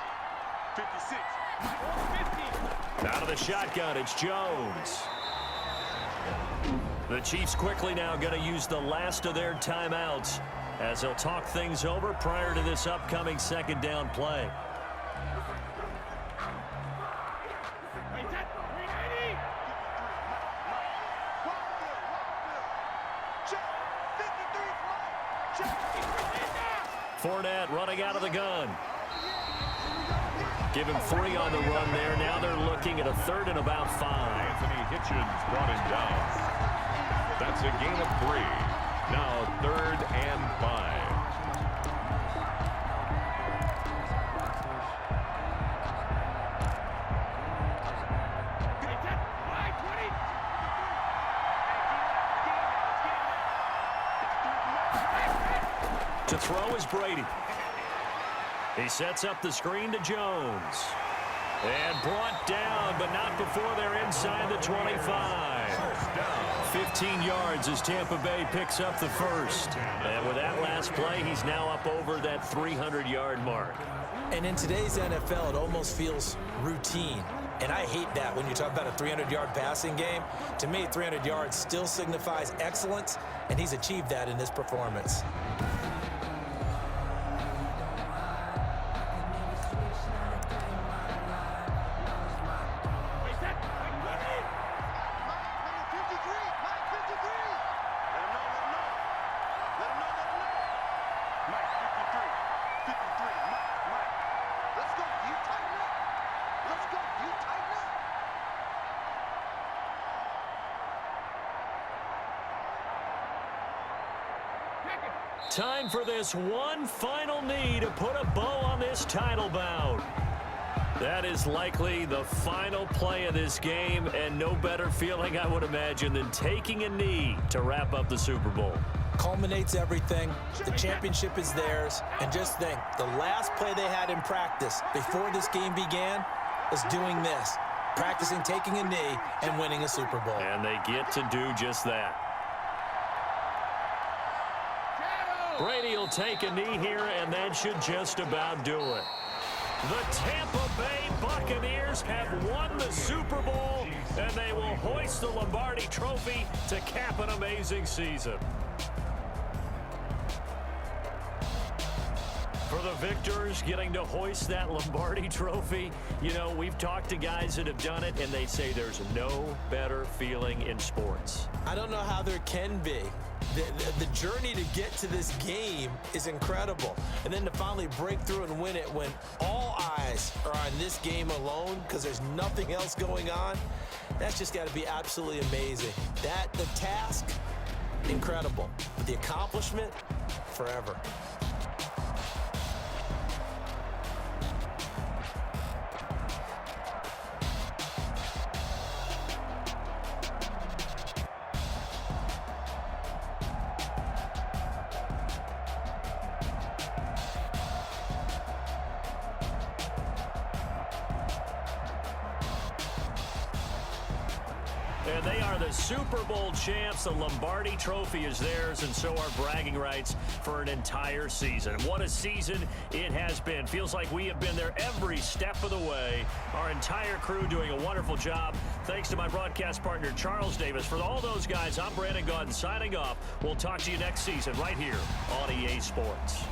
56. Out of the shotgun, it's Jones. The Chiefs quickly now going to use the last of their timeouts as they'll talk things over prior to this upcoming second down play. Fournette running out of the gun. Give him 3 on the run there. Now they're looking at a 3rd and about 5. Anthony Hitchens brought him down. That's a gain of 3. Now 3rd and 5. To throw is Brady. He sets up the screen to Jones. And brought down, but not before they're inside the 25. 15 yards as Tampa Bay picks up the first. And with that last play, he's now up over that 300-yard mark. And in today's NFL, it almost feels routine. And I hate that when you talk about a 300-yard passing game. To me, 300 yards still signifies excellence, and he's achieved that in this performance. Time for this one final knee to put a bow on this title bout. That is likely the final play of this game, and no better feeling, I would imagine, than taking a knee to wrap up the Super Bowl. Culminates everything. The championship is theirs. And just think, the last play they had in practice before this game began was doing this, practicing taking a knee and winning a Super Bowl. And they get to do just that. Brady will take a knee here, and that should just about do it. The Tampa Bay Buccaneers have won the Super Bowl, and they will hoist the Lombardi trophy to cap an amazing season. For the victors, getting to hoist that Lombardi trophy, you know, we've talked to guys that have done it, and they say there's no better feeling in sports. I don't know how there can be. The journey to get to this game is incredible. And then to finally break through and win it when all eyes are on this game alone because there's nothing else going on, that's just got to be absolutely amazing. The task, incredible. But the accomplishment, forever. And they are the Super Bowl champs. The Lombardi trophy is theirs, and so are bragging rights for an entire season. And what a season it has been. Feels like we have been there every step of the way. Our entire crew doing a wonderful job. Thanks to my broadcast partner, Charles Davis. For all those guys, I'm Brandon Gaudin signing off. We'll talk to you next season right here on EA Sports.